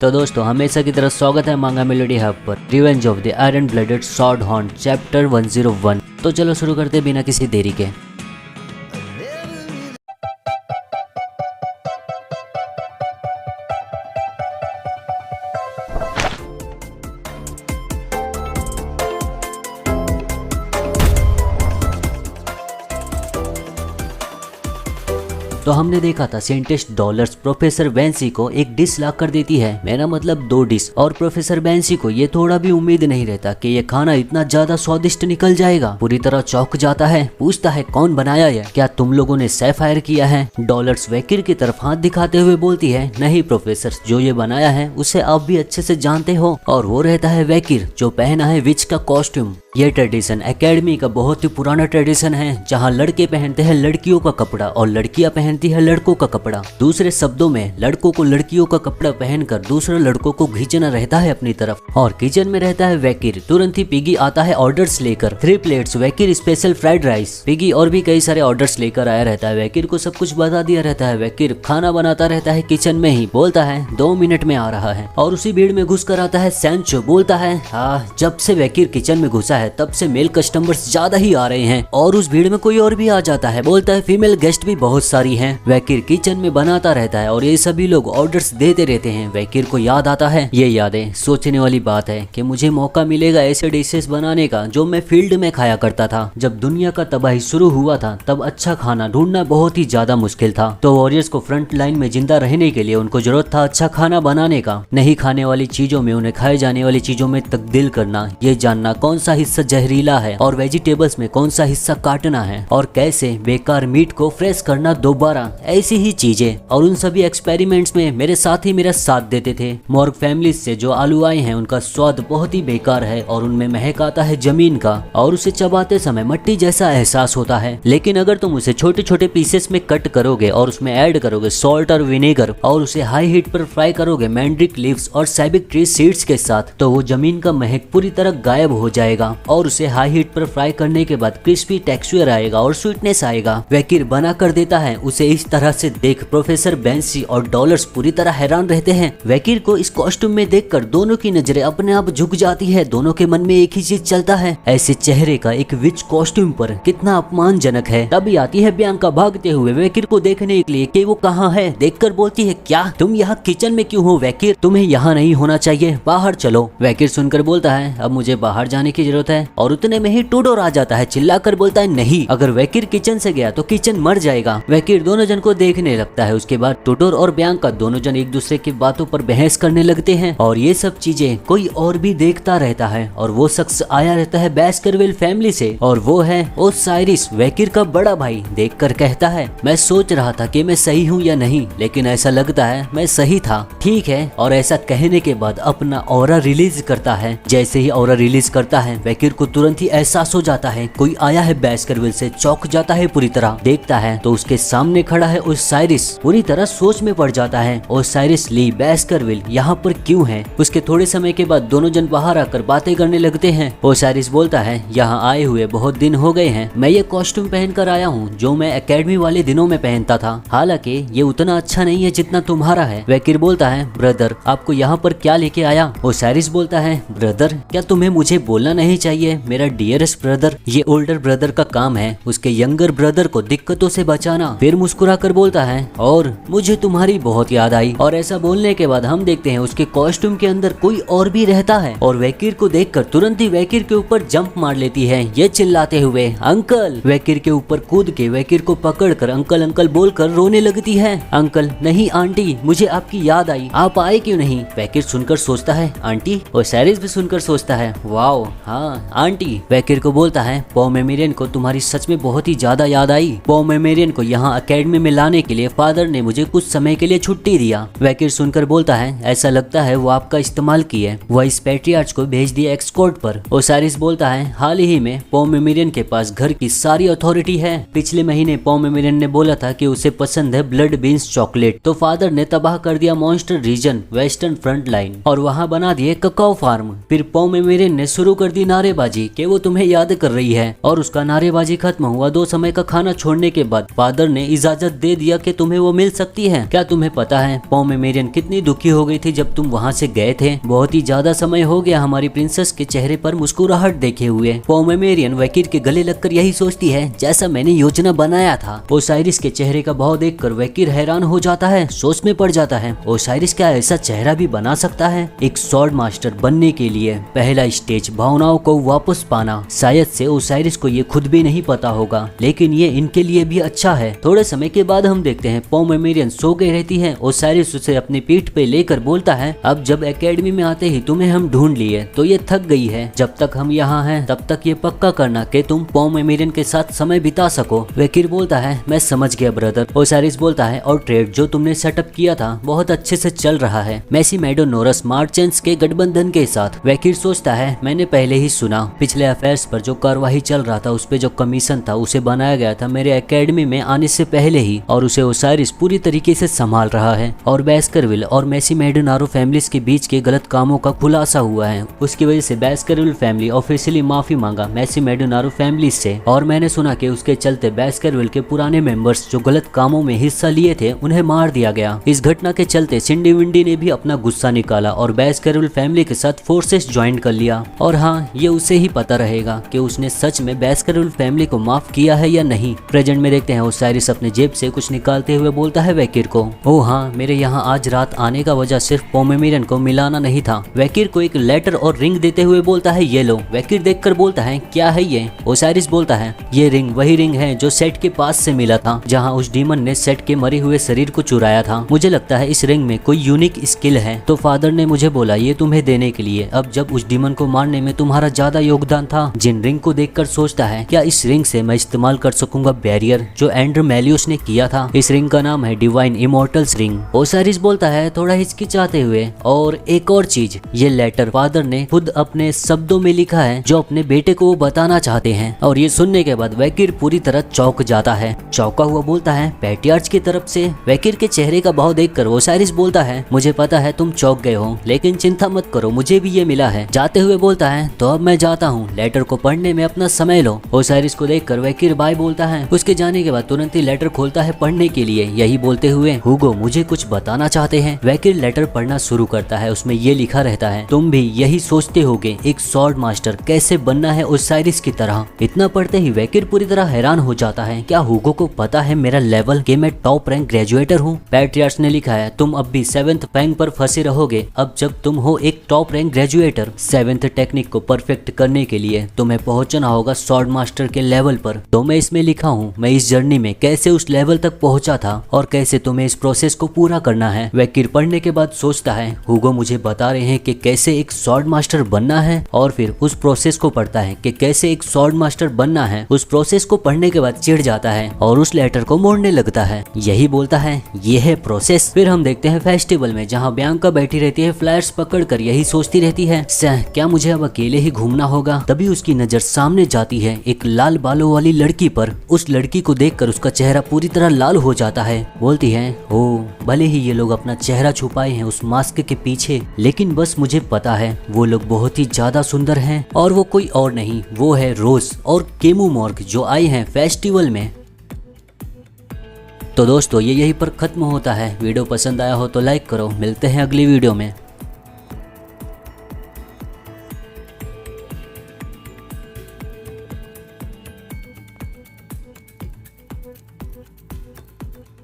तो दोस्तों हमेशा की तरह स्वागत है मांगा मेलोडी हब पर revenge of the iron blooded sword horn chapter 101। तो चलो शुरू करते बिना किसी देरी के। तो हमने देखा था साइंटिस्ट डॉलर्स प्रोफेसर बेंसी को एक डिश ला कर देती है, मेरा मतलब 2 डिश, और प्रोफेसर बेंसी को ये थोड़ा भी उम्मीद नहीं रहता कि ये खाना इतना ज्यादा स्वादिष्ट निकल जाएगा। पूरी तरह चौंक जाता है, पूछता है कौन बनाया ये, क्या तुम लोगों ने सैफायर किया है? डॉलर्स वैकिर की तरफ हाथ दिखाते हुए बोलती है नहीं प्रोफेसर, जो ये बनाया है उसे आप भी अच्छे से जानते हो, और वो रहता है वैकिर जो पहना है विच का कॉस्ट्यूम। ये ट्रेडिशन एकेडमी का बहुत ही पुराना ट्रेडिशन है जहाँ लड़के पहनते हैं लड़कियों का कपड़ा और लड़कियां पहनती है लड़कों का कपड़ा। दूसरे शब्दों में लड़कों को लड़कियों का कपड़ा पहनकर दूसरे लड़कों को खींचना रहता है अपनी तरफ। और किचन में रहता है वैकिर। तुरंत ही पिगी आता है ऑर्डर्स लेकर, 3 प्लेट्स वैकिर स्पेशल फ्राइड राइस। पिगी और भी कई सारे ऑर्डर्स लेकर आया रहता है, वैकिर को सब कुछ बता दिया रहता है। वैकिर खाना बनाता रहता है किचन में ही, बोलता है 2 मिनट में आ रहा है। और उसी भीड़ में घुस कर आता है सैंचो, बोलता है हाँ, जब से वैकिर किचन में घुसा है तब से मेल कस्टमर्स ज्यादा ही आ रहे हैं। और उस भीड़ में कोई और भी आ जाता है, बोलता है फीमेल गेस्ट भी बहुत सारी हैं। वैकिर किचन में बनाता रहता है और ये सभी लोग ऑर्डर्स देते रहते हैं। वैकिर को याद आता है, ये यादें सोचने वाली बात है कि मुझे मौका मिलेगा ऐसे डिशेस बनाने का जो मैं फील्ड में खाया करता था। जब दुनिया का तबाही शुरू हुआ था तब अच्छा खाना ढूंढना बहुत ही ज्यादा मुश्किल था, तो वॉरियर्स को फ्रंट लाइन में जिंदा रहने के लिए उनको जरूरत था अच्छा खाना बनाने का। नहीं खाने वाली चीजों में उन्हें खाए जाने वाली चीजों में तब्दील करना, ये जानना कौन सा हिस्सा जहरीला है और वेजिटेबल्स में कौन सा हिस्सा काटना है, और कैसे बेकार मीट को फ्रेश करना दोबारा, ऐसी ही चीजें। और उन सभी एक्सपेरिमेंट्स में मेरे साथी मेरा साथ देते थे। मॉर्ग फैमिली से जो आलू आए हैं उनका स्वाद बहुत ही बेकार है और उनमें महक आता है जमीन का, और उसे चबाते समय मट्टी जैसा एहसास होता है। लेकिन अगर तुम उसे छोटे छोटे पीसेस में कट करोगे और उसमें ऐड करोगे सॉल्ट और विनेगर और उसे हाई हीट पर फ्राई करोगे मैंड्रिक लीव्स और सैबिक ट्री सीड्स के साथ, तो वो जमीन का महक पूरी तरह गायब हो जाएगा और उसे हाई हीट पर फ्राई करने के बाद क्रिस्पी टेक्सचर आएगा और स्वीटनेस आएगा। वैकिर बना कर देता है उसे इस तरह से देख प्रोफेसर बेंसी और डॉलर्स पूरी तरह हैरान रहते हैं। वैकिर को इस कॉस्ट्यूम में देखकर दोनों की नजरें अपने आप झुक जाती है। दोनों के मन में एक ही चीज चलता है, ऐसे चेहरे का एक विच कॉस्ट्यूम पर कितना अपमानजनक है। तभी आती है बियांका भागते हुए वैकिर को देखने के लिए कि वो कहाँ है। देखकर बोलती है क्या तुम यहाँ किचन में क्यों हो वैकिर, तुम्हें यहाँ नहीं होना चाहिए, बाहर चलो। वैकिर सुनकर बोलता है अब मुझे बाहर जाने की जरूरत है, और उतने में ही टूडोर आ जाता है। चिल्लाकर बोलता है नहीं, अगर वैकिर किचन से गया तो किचन मर जाएगा। वैकिर दोनों जन को देखने लगता है। उसके बाद टूडोर और बियांका दोनों जन एक दूसरे की बातों पर बहस करने लगते हैं, और ये सब चीजें कोई और भी देखता रहता है। और वो शख्स आया रहता है बेस्करविल फैमिली से, और वो है ओसाइरिस, वैकिर का बड़ा भाई। देखकर कहता है मैं सोच रहा था कि मैं सही हूँ या नहीं, लेकिन ऐसा लगता है मैं सही था। ठीक है, और ऐसा कहने के बाद अपना ऑरा रिलीज करता है। जैसे ही ऑरा रिलीज करता है वैकिर को तुरंत ही एहसास हो जाता है कोई आया है बेस्करविल से। चौंक जाता है पूरी तरह, देखता है तो उसके सामने खड़ा है ओसाइरिस। पूरी तरह सोच में पड़ जाता है ओसाइरिस ली बेस्करविल यहाँ पर क्यों है। उसके थोड़े समय के बाद दोनों जन बाहर आकर बातें करने लगते हैं। ओसाइरिस बोलता है यहाँ आए हुए बहुत दिन हो गए हैं, मैं ये कॉस्ट्यूम पहनकर आया हूँ जो मैं एकेडमी वाले दिनों में पहनता था, हालांकि ये उतना अच्छा नहीं है जितना तुम्हारा है। वैकिर बोलता है ब्रदर आपको यहाँ पर क्या लेके आया। ओसाइरिस बोलता है ब्रदर, क्या तुम्हें मुझे बोलना नहीं चाहिए मेरा डियरेस्ट ब्रदर, ये ओल्डर ब्रदर का काम है उसके यंगर ब्रदर को दिक्कतों से बचाना। फिर मुस्कुरा कर बोलता है और मुझे तुम्हारी बहुत याद आई। और ऐसा बोलने के बाद हम देखते हैं उसके कॉस्ट्यूम के अंदर कोई और भी रहता है, और वैकिर को देखकर तुरंत ही वैकिर के ऊपर जंप मार लेती है, ये चिल्लाते हुए अंकल। वैकिर के ऊपर कूद के वैकिर को पकड़कर अंकल अंकल बोलकर रोने लगती है। अंकल नहीं आंटी, मुझे आपकी याद आई, आप आए क्यों नहीं। वैकिर सुनकर सोचता है आंटी, और सैरिस भी सुनकर सोचता है वाओ हाँ आंटी। वैकिर को बोलता है पॉमेमेरियन को तुम्हारी सच में बहुत ही ज्यादा याद आई। पॉमेमेरियन को यहाँ एकेडमी में लाने के लिए फादर ने मुझे कुछ समय के लिए छुट्टी दिया। वैकिर सुनकर बोलता है ऐसा लगता है वो आपका इस्तेमाल किए, वह इस पैट्रियार्च को भेज दिया एक्सकोर्ट पर। ओसाइरिस बोलता है हाल ही में पॉमेमेरियन के पास घर की सारी अथॉरिटी है। पिछले महीने पॉमेमेरियन ने बोला था कि उसे पसंद है ब्लड बीन्स चॉकलेट, तो फादर ने तबाह कर दिया monster region western front line और वहाँ बना दिए ककाओ फार्म। फिर पॉमेमेरियन ने शुरू कर दी नारेबाजी कि वो तुम्हें याद कर रही है। और उसका नारेबाजी खत्म हुआ 2 समय का खाना छोड़ने के बाद फादर ने इजाजत दे दिया कि तुम्हें वो मिल सकती है। क्या तुम्हें पता है पोमेमेरियन कितनी दुखी हो गई थी जब तुम वहाँ से गए थे? बहुत ही ज्यादा समय हो गया हमारी प्रिंसेस के चेहरे पर मुस्कुराहट देखे हुए। पोमेमेरियन वकील के गले लगकर यही सोचती है जैसा मैंने योजना बनाया था। ओसाइरिस के चेहरे का भाव देखकर वकील हैरान हो जाता है, सोच में पड़ जाता है ओसाइरिस क्या ऐसा चेहरा भी बना सकता है? एक स्वॉर्ड मास्टर बनने के लिए पहला स्टेज भावनाओं को वापस पाना। शायद से ओसाइरिस को ये खुद भी नहीं पता होगा, लेकिन ये इनके लिए भी अच्छा है। थोड़े समय के बाद हम देखते हैं पोमेमेरियन सो गई रहती है। ओसाइरिस उसे अपनी पीठ पे लेकर बोलता है अब जब एकेडमी में आते ही तुम्हें हम ढूंढ लिए तो ये थक गई है। जब तक हम यहाँ हैं तब तक ये पक्का करना कि तुम पोमेमेरियन के साथ समय बिता सको। वकील बोलता है मैं समझ गया ब्रदर। ओसाइरिस बोलता है और ट्रेड जो तुमने सेटअप किया था बहुत अच्छे से चल रहा है मैसिमेडो नोरस मार्चेंट्स के गठबंधन के साथ। वकील सोचता है मैंने पहले ही सुना पिछले अफेयर्स पर जो कार्यवाही चल रहा था उस पे जो कमीशन था उसे बनाया गया था मेरे एकेडमी में आने से पहले ही, और उसे ओसाइरिस पूरी तरीके से संभाल रहा है। और बेस्करविल और मैसिमेडो नारो फैमिलीज के बीच के गलत कामों का खुलासा हुआ है। उसकी वजह से बेस्करविल फैमिली ऑफिशियली माफी मांगा मैसिमेडो नारो फैमिली से। और मैंने सुना कि उसके चलते बेस्करविल के पुराने मेंबर्स जो गलत कामों में हिस्सा लिए थे उन्हें मार दिया गया। इस घटना के चलते सिंडी विंडी ने भी अपना गुस्सा निकाला और बेस्करविल फैमिली के साथ फोर्सेस ज्वाइन कर लिया। और हाँ, ये उसे ही पता रहेगा कि उसने सच में बेस्करविल फैमिली को माफ किया है या नहीं। प्रेजेंट में देखते हैं ओसाइरिस अपने जेब से कुछ निकालते हुए बोलता है वकील को ओह हाँ, मेरे यहाँ आज रात आने का वजह सिर्फ पोमेमेरियन को मिलाना नहीं था। वकील को एक लेटर और रिंग देते हुए बोलता है ये लो। वकील देखकर बोलता है क्या है ये? ओसाइरिस बोलता है ये रिंग वही रिंग है जो सेट के पास से मिला था जहाँ उस डीमन ने सेट के मरे हुए शरीर को चुराया था। मुझे लगता है इस रिंग में कोई यूनिक स्किल है तो फादर ने मुझे बोला ये तुम्हें देने के लिए। अब जब उस डीमन को मारने में तुम्हारा ज्यादा योगदान था। जिन रिंग को देखकर सोचता है क्या इस रिंग से मैं इस्तेमाल कर सकूंगा बैरियर जो एंड्र मेलियोस ने किया था। इस रिंग का नाम है डिवाइन इमोर्टल्स रिंग। ओसाइरिस बोलता है थोड़ा हिचकिचाते हुए और एक और चीज, ये लेटर फादर ने खुद अपने शब्दों में लिखा है जो अपने बेटे को वो बताना चाहते हैं। और ये सुनने के बाद वकील पूरी तरह चौंक जाता है। चौंका हुआ बोलता है पैट्रियार्च की तरफ से। वकील के चेहरे का भाव देखकर ओसाइरिस बोलता है मुझे पता है तुम चौंक गए हो लेकिन चिंता मत करो मुझे भी ये मिला है। जाते हुए बोलता है तो अब मैं जाता हूँ, लेटर को पढ़ने में अपना समय लो। ओसाइरिस को देखकर वकील बाय बोलता है। उसके जाने के बाद तुरंत ही लेटर खोलता है पढ़ने के लिए, यही बोलते हुए हुगो मुझे कुछ बताना चाहते हैं। वकील लेटर पढ़ना शुरू करता है। उसमें ये लिखा रहता है तुम भी यही सोचते होगे एक स्वॉर्ड मास्टर कैसे बनना है ओसाइरिस की तरह। इतना पढ़ते ही वकील पूरी तरह हैरान हो जाता है क्या हुगो को पता है मेरा लेवल कि मैं टॉप रैंक ग्रेजुएटर हूँ? पैट्रियार्च ने लिखा है तुम अब भी 7th रैंक पर फंसे रहोगे। अब जब तुम हो एक टॉप रैंक ग्रेजुएटर 7th टेक्निक को परफेक्ट करने के लिए तुम्हें पहुंचना होगा स्वॉर्ड मास्टर के लेवल पर। तो मैं इसमें लिखा हूँ मैं इस जर्नी में कैसे उस लेवल तक पहुंचा था और कैसे तुम्हें इस प्रोसेस को पूरा करना है। वकील पढ़ने के बाद सोचता है हुगो मुझे बता रहे हैं कि कैसे एक स्वॉर्ड मास्टर बनना है और फिर उस प्रोसेस को पढ़ता है कि कैसे एक स्वॉर्ड मास्टर बनना है। उस प्रोसेस को पढ़ने के बाद चिढ़ जाता है और उस लेटर को मोड़ने लगता है, यही बोलता है ये है प्रोसेस। फिर हम देखते हैं फेस्टिवल में जहाँ बियांका बैठी रहती है फ्लैट्स पकड़कर, यही सोचती रहती है क्या मुझे अब अकेले ही घूमना होगा। तभी उसकी नजर सामने जाती है एक लाल बालों वाली लड़की पर। उस लड़की को देखकर उसका चेहरा पूरी तरह लाल हो जाता है। बोलती है ओ भले ही ये लोग अपना चेहरा छुपाए हैं उस मास्क के पीछे, लेकिन बस मुझे पता है वो लोग बहुत ही ज्यादा सुंदर हैं और वो कोई और नहीं वो है रोज और केमू मॉर्ग जो आए हैं फेस्टिवल में। तो दोस्तों ये यहीं पर खत्म होता है। वीडियो पसंद आया हो तो लाइक करो। मिलते हैं अगली वीडियो में।